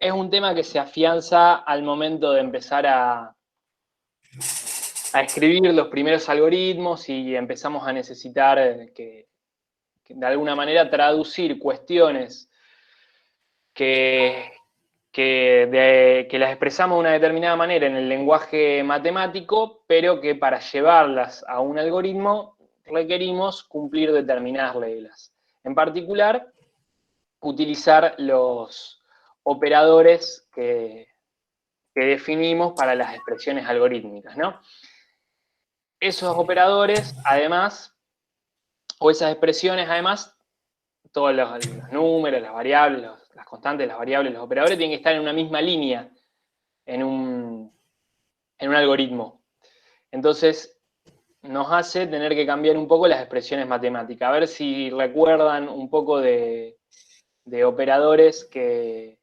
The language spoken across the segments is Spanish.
es un tema que se afianza al momento de empezar a escribir los primeros algoritmos y empezamos a necesitar que de alguna manera traducir cuestiones que las expresamos de una determinada manera en el lenguaje matemático, pero que para llevarlas a un algoritmo requerimos cumplir determinadas reglas. En particular, utilizar los operadores que definimos para las expresiones algorítmicas, ¿no? Esos operadores, además, o esas expresiones, además, todos los números, las variables, las constantes, las variables, los operadores tienen que estar en una misma línea en un algoritmo. Entonces, nos hace tener que cambiar un poco las expresiones matemáticas. A ver si recuerdan un poco de operadores que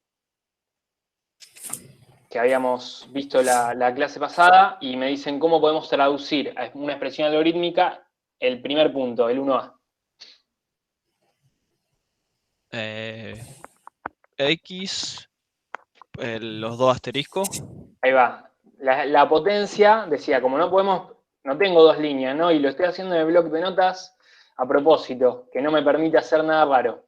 habíamos visto la clase pasada y me dicen cómo podemos traducir a una expresión algorítmica el primer punto, el 1A. X, los dos asteriscos. Ahí va. La potencia, decía, como no tengo dos líneas, ¿no? Y lo estoy haciendo en el bloc de notas a propósito, que no me permite hacer nada raro.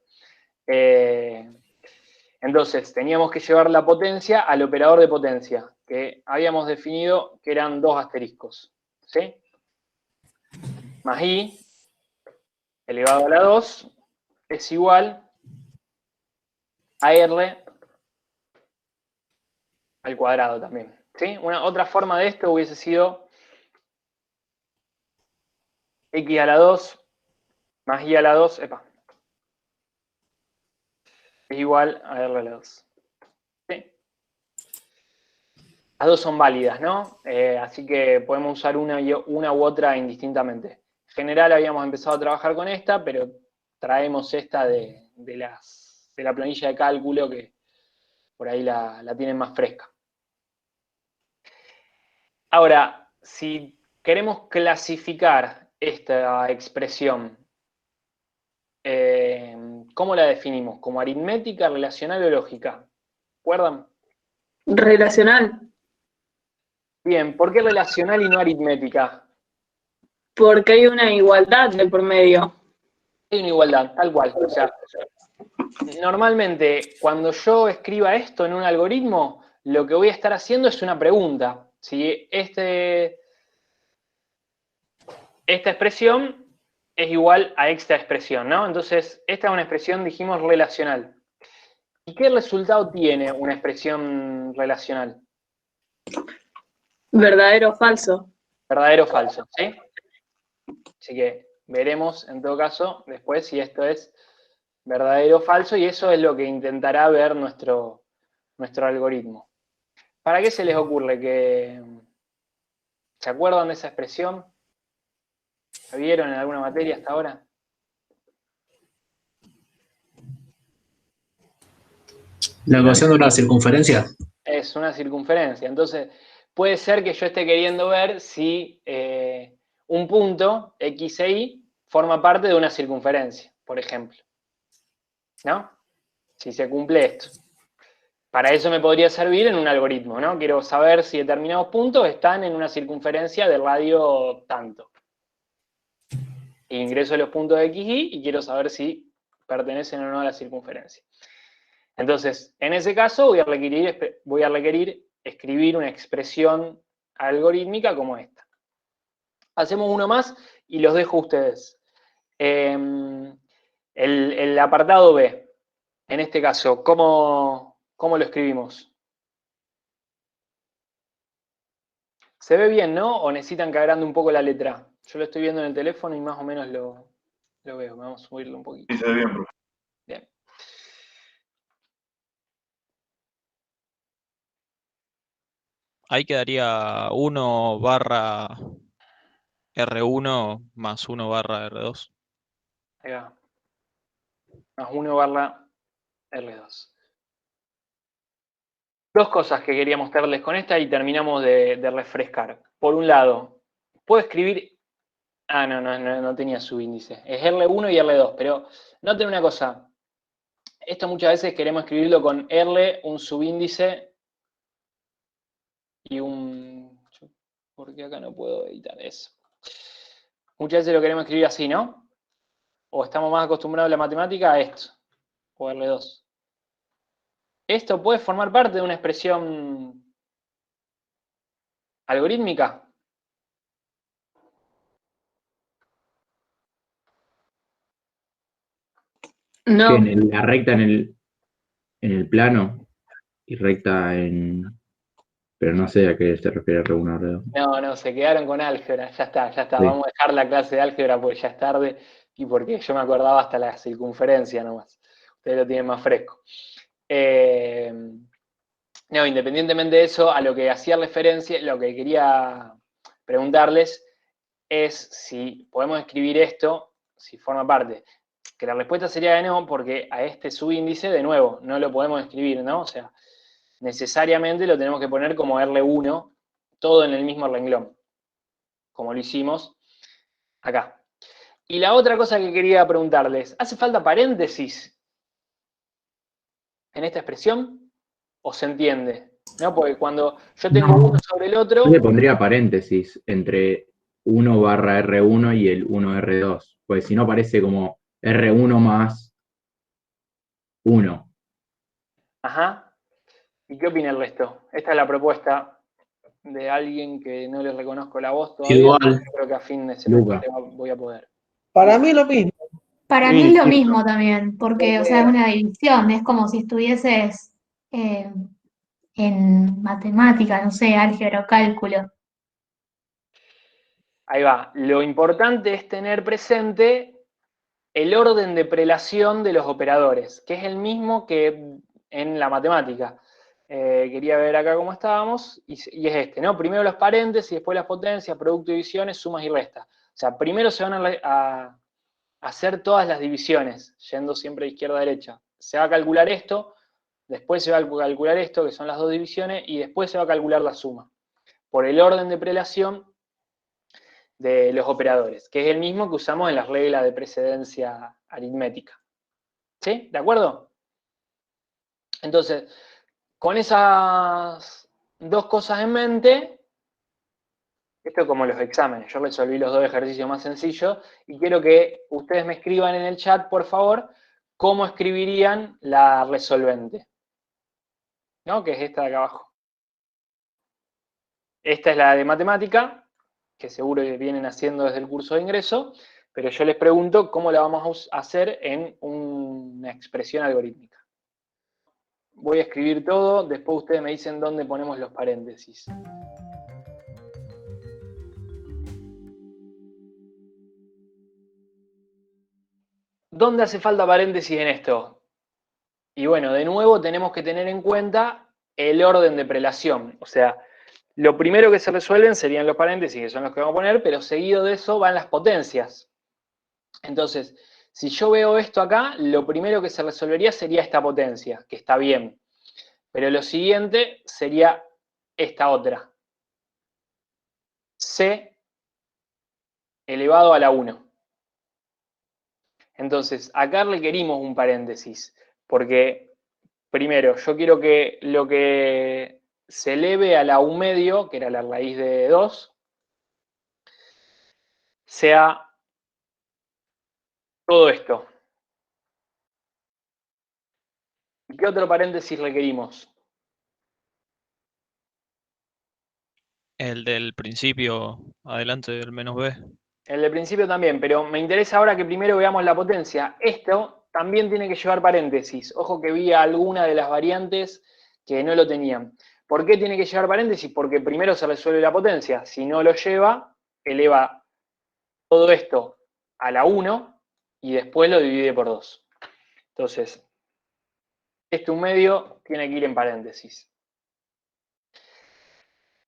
Entonces, teníamos que llevar la potencia al operador de potencia, que habíamos definido que eran dos asteriscos, ¿sí? Más i elevado a la 2 es igual a r al cuadrado también, ¿sí? Otra forma de esto hubiese sido x a la 2 más i a la 2, es igual a r a la 2. ¿Sí? Las dos son válidas, ¿no? Así que podemos usar una u otra indistintamente. En general habíamos empezado a trabajar con esta, pero traemos esta de la planilla de cálculo que por ahí la tienen más fresca. Ahora, si queremos clasificar esta expresión, ¿cómo la definimos? ¿Como aritmética, relacional o lógica? ¿Recuerdan? Relacional. Bien, ¿por qué relacional y no aritmética? Porque hay una igualdad de por medio. Hay una igualdad, tal cual. O sea, normalmente cuando yo escriba esto en un algoritmo, lo que voy a estar haciendo es una pregunta. Si esta expresión es igual a esta expresión, ¿no? Entonces, esta es una expresión, dijimos, relacional. ¿Y qué resultado tiene una expresión relacional? Verdadero o falso. Verdadero o falso, ¿sí? Así que veremos, en todo caso, después si esto es verdadero o falso, y eso es lo que intentará ver nuestro algoritmo. ¿Para qué se les ocurre que... ¿Se acuerdan de esa expresión? ¿La vieron en alguna materia hasta ahora? La ecuación de una circunferencia. Es una circunferencia. Entonces, puede ser que yo esté queriendo ver si un punto, X e Y, forma parte de una circunferencia, por ejemplo. ¿No? Si se cumple esto. Para eso me podría servir en un algoritmo, ¿no? Quiero saber si determinados puntos están en una circunferencia de radio tanto. Ingreso los puntos de X, Y quiero saber si pertenecen o no a la circunferencia. Entonces, en ese caso voy a requerir escribir una expresión algorítmica como esta. Hacemos uno más y los dejo a ustedes. El apartado B, en este caso, ¿cómo lo escribimos? ¿Se ve bien, no? ¿O necesitan que agrande un poco la letra? Yo lo estoy viendo en el teléfono y más o menos lo veo. Vamos a subirlo un poquito. Sí, se ve bien, profe. Bien. Ahí quedaría 1 barra R1 más 1 barra R2. Ahí va. Más 1 barra R2. Dos cosas que quería mostrarles con esta y terminamos de refrescar. Por un lado, puedo escribir... Ah, no tenía subíndice. Es R1 y R2, pero noten una cosa. Esto muchas veces queremos escribirlo con R, un subíndice y un... ¿Por qué acá no puedo editar eso? Muchas veces lo queremos escribir así, ¿no? O estamos más acostumbrados en la matemática a esto, o R2. ¿Esto puede formar parte de una expresión algorítmica? Que No, en la recta en el plano y recta en... Pero no sé a qué se refiere R1, R2. No, se quedaron con álgebra, ya está. Sí. Vamos a dejar la clase de álgebra porque ya es tarde y porque yo me acordaba hasta la circunferencia nomás. Ustedes lo tienen más fresco. No, independientemente de eso, a lo que hacía referencia, lo que quería preguntarles es si podemos escribir esto, si forma parte. Que la respuesta sería de no, porque a este subíndice, de nuevo, no lo podemos escribir, ¿no? O sea, necesariamente lo tenemos que poner como R1, todo en el mismo renglón, como lo hicimos acá. Y la otra cosa que quería preguntarles, ¿hace falta paréntesis en esta expresión? ¿O se entiende? ¿No? Porque cuando yo tengo No. uno sobre el Yo otro, le pondría paréntesis entre 1 barra R1 y el 1 R2, pues si no parece como R1 más 1. ajá. ¿Y qué opina el resto? Esta es la propuesta de alguien que no le reconozco la voz todavía, pero Igual, yo creo que a fin de Luca. semestre voy a poder. Para mí lo mismo. Para mí es lo mismo también, porque, o sea, es Porque, una división, es como si estuvieses eh, en matemática, no sé, álgebra o cálculo. ahí va, lo importante es tener presente el orden de prelación de los operadores, que es el mismo que en la matemática. Quería ver acá cómo estábamos, y es este, ¿no? Primero los paréntesis, después las potencias, producto, divisiones, sumas y restas. O sea, primero se van a hacer todas las divisiones, yendo siempre de izquierda a derecha. Se va a calcular esto, después se va a calcular esto, que son las dos divisiones, y después se va a calcular la suma, por el orden de prelación de los operadores, que es el mismo que usamos en las reglas de precedencia aritmética. ¿Sí? ¿De acuerdo? Entonces, con esas dos cosas en mente, esto es como los exámenes, yo resolví los dos ejercicios más sencillos y quiero que ustedes me escriban en el chat, por favor, cómo escribirían la resolvente, ¿no? Que es esta de acá abajo. Esta es la de matemática, que seguro que vienen haciendo desde el curso de ingreso, pero yo les pregunto cómo la vamos a hacer en una expresión algorítmica. Voy a escribir todo, después ustedes me dicen dónde ponemos los paréntesis. ¿Dónde hace falta paréntesis en esto? Y bueno, de nuevo tenemos que tener en cuenta el orden de prelación. O sea, lo primero que se resuelven serían los paréntesis, que son los que vamos a poner, pero seguido de eso van las potencias. Entonces, si yo veo esto acá, lo primero que se resolvería sería esta potencia, que está bien. Pero lo siguiente sería esta otra. C elevado a la 1. Entonces, acá requerimos un paréntesis, porque primero, yo quiero que lo que se eleve a la 1 medio, que era la raíz de 2, sea todo esto. ¿Y qué otro paréntesis requerimos? El del principio, adelante del menos b. El de principio también, pero me interesa ahora que primero veamos la potencia. Esto también tiene que llevar paréntesis. Ojo que vi alguna de las variantes que no lo tenían. ¿Por qué tiene que llevar paréntesis? Porque primero se resuelve la potencia. Si no lo lleva, eleva todo esto a la 1 y después lo divide por 2. Entonces, este 1 medio tiene que ir en paréntesis.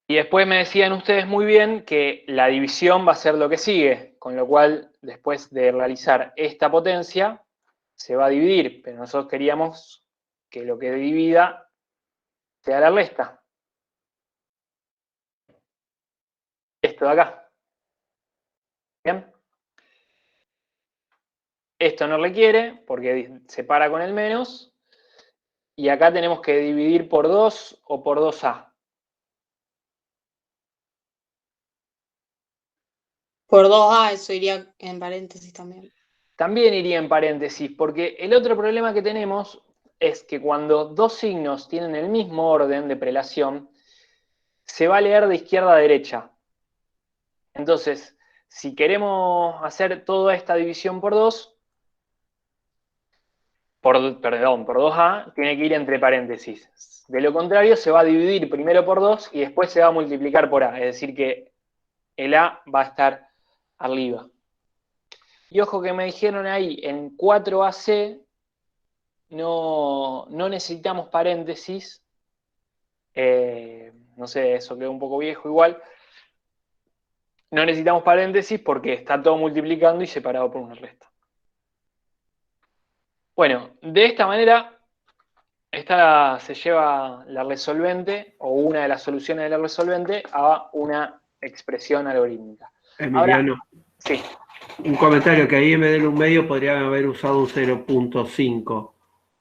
Y después me decían ustedes muy bien que la división va a ser lo que sigue, con lo cual después de realizar esta potencia se va a dividir, pero nosotros queríamos que lo que divida sea la resta. Esto de acá. ¿Bien? Esto no requiere, porque separa con el menos. Y acá tenemos que dividir por 2 o por 2A. Por 2A, eso iría en paréntesis también. También iría en paréntesis, porque el otro problema que tenemos es que cuando dos signos tienen el mismo orden de prelación, se va a leer de izquierda a derecha. Entonces, si queremos hacer toda esta división por 2, por 2A, tiene que ir entre paréntesis. De lo contrario, se va a dividir primero por 2 y después se va a multiplicar por A. Es decir, que el A va a estar arriba. Y ojo que me dijeron ahí, en 4AC no necesitamos paréntesis. No sé, eso quedó un poco viejo igual. No necesitamos paréntesis porque está todo multiplicando y separado por una resta. Bueno, de esta manera, esta se lleva la resolvente o una de las soluciones de la resolvente a una expresión algorítmica. Emiliano, Ahora, sí, un comentario que ahí en vez de un medio podrían haber usado un 0.5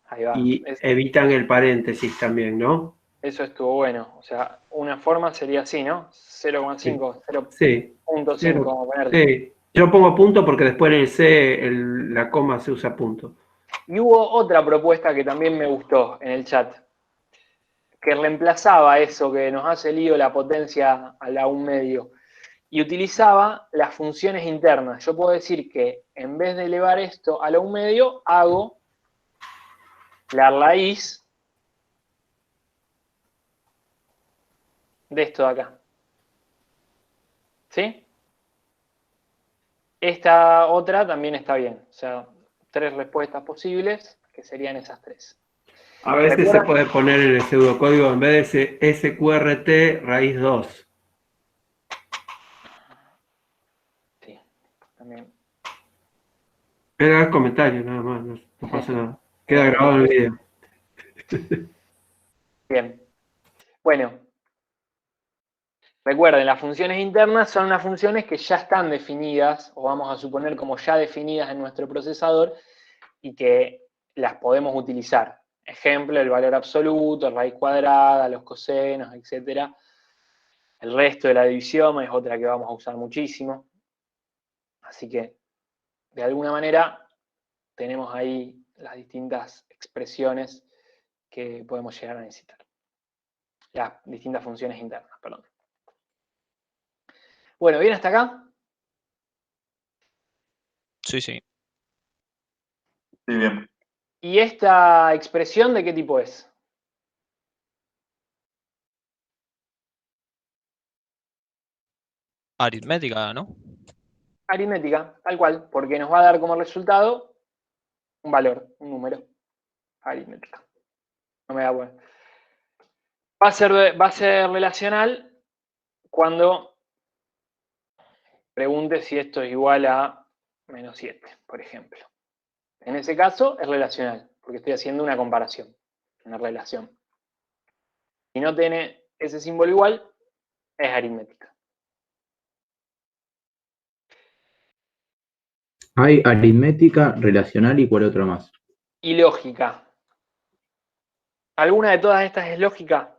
ahí va. y evitan el paréntesis también, ¿no? Eso estuvo bueno. O sea, una forma sería así, ¿no? 0,5, 0.5, Sí, vamos a poner. sí. Yo pongo punto porque después en el C la coma se usa punto. Y hubo otra propuesta que también me gustó en el chat, que reemplazaba eso que nos hace lío la potencia a la 1 medio, y utilizaba las funciones internas. Yo puedo decir que en vez de elevar esto a la 1 medio, hago la raíz de esto de acá. ¿Sí? Esta otra también está bien. O sea, 3 respuestas posibles, que serían esas 3. A veces se puede poner en el pseudocódigo en vez de SQRT raíz 2. Sí, también. Era el comentario, nada más, no pasa nada. Queda grabado en el video. Bien. Bueno, recuerden, las funciones internas son unas funciones que ya están definidas, o vamos a suponer como ya definidas en nuestro procesador, y que las podemos utilizar. Ejemplo, el valor absoluto, raíz cuadrada, los cosenos, etc. El resto de la división es otra que vamos a usar muchísimo. Así que, de alguna manera, tenemos ahí las distintas expresiones que podemos llegar a necesitar. Las distintas funciones internas, perdón. Bueno, ¿bien hasta acá? Sí, sí. Sí, bien. ¿Y esta expresión de qué tipo es? Aritmética, ¿no? Aritmética, tal cual, porque nos va a dar como resultado un valor, un número. Aritmética. No me da bueno. Va a ser relacional cuando pregunte si esto es igual a menos 7, por ejemplo. En ese caso es relacional, porque estoy haciendo una comparación, una relación. Si no tiene ese símbolo igual, es aritmética. Hay aritmética, relacional y cuál otra más. Y lógica. ¿Alguna de todas estas es lógica?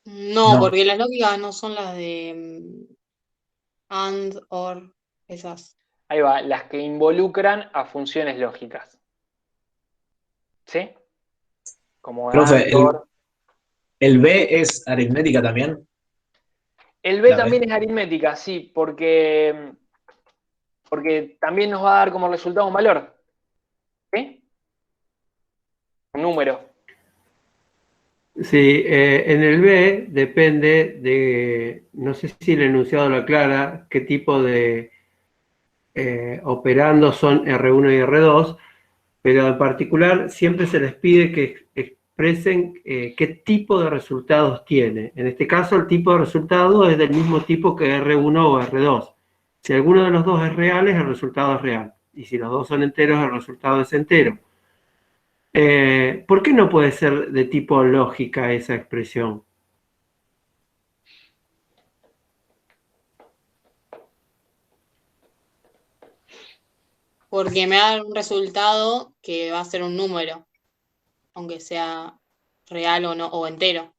No, No. porque las lógicas no son las de and, or, esas. Ahí va, las que involucran a funciones lógicas. ¿Sí? Como Profe, and, or. ¿el B es aritmética también? El B La B. también es aritmética, sí, porque también nos va a dar como resultado un valor. ¿Sí? Un número. Sí, en el B depende de, no sé si el enunciado lo aclara, qué tipo de operandos son R1 y R2, pero en particular siempre se les pide que expresen qué tipo de resultados tiene. En este caso, el tipo de resultado es del mismo tipo que R1 o R2. Si alguno de los dos es real, el resultado es real. Y si los dos son enteros, el resultado es entero. ¿Por qué no puede ser de tipo lógica esa expresión? Porque me da un resultado que va a ser un número, aunque sea real o no, o entero.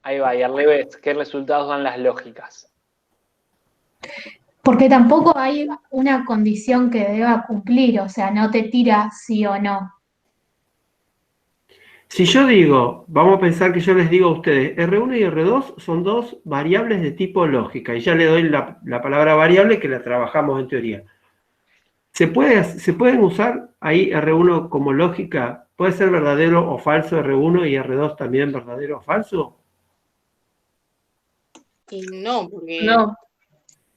Ahí va, y al revés, ¿qué resultados dan las lógicas? Porque tampoco hay una condición que deba cumplir, o sea, no te tira sí o no. Si yo digo, vamos a pensar que yo les digo a ustedes, R1 y R2 son dos variables de tipo lógica, y ya le doy la palabra variable que la trabajamos en teoría. ¿Se pueden usar ahí R1 como lógica? ¿Puede ser verdadero o falso R1 y R2 también verdadero o falso? Y no, porque No,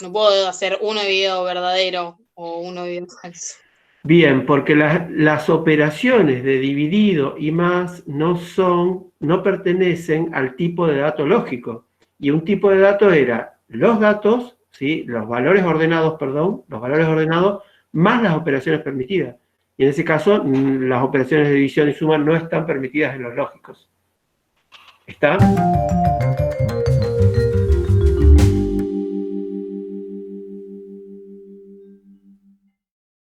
no puedo hacer uno dividido verdadero o uno dividido falso. Bien, porque las operaciones de dividido y más no pertenecen al tipo de dato lógico. Y un tipo de dato era los datos, ¿sí? Los valores ordenados, más las operaciones permitidas. Y en ese caso, las operaciones de división y suma no están permitidas en los lógicos. ¿Está?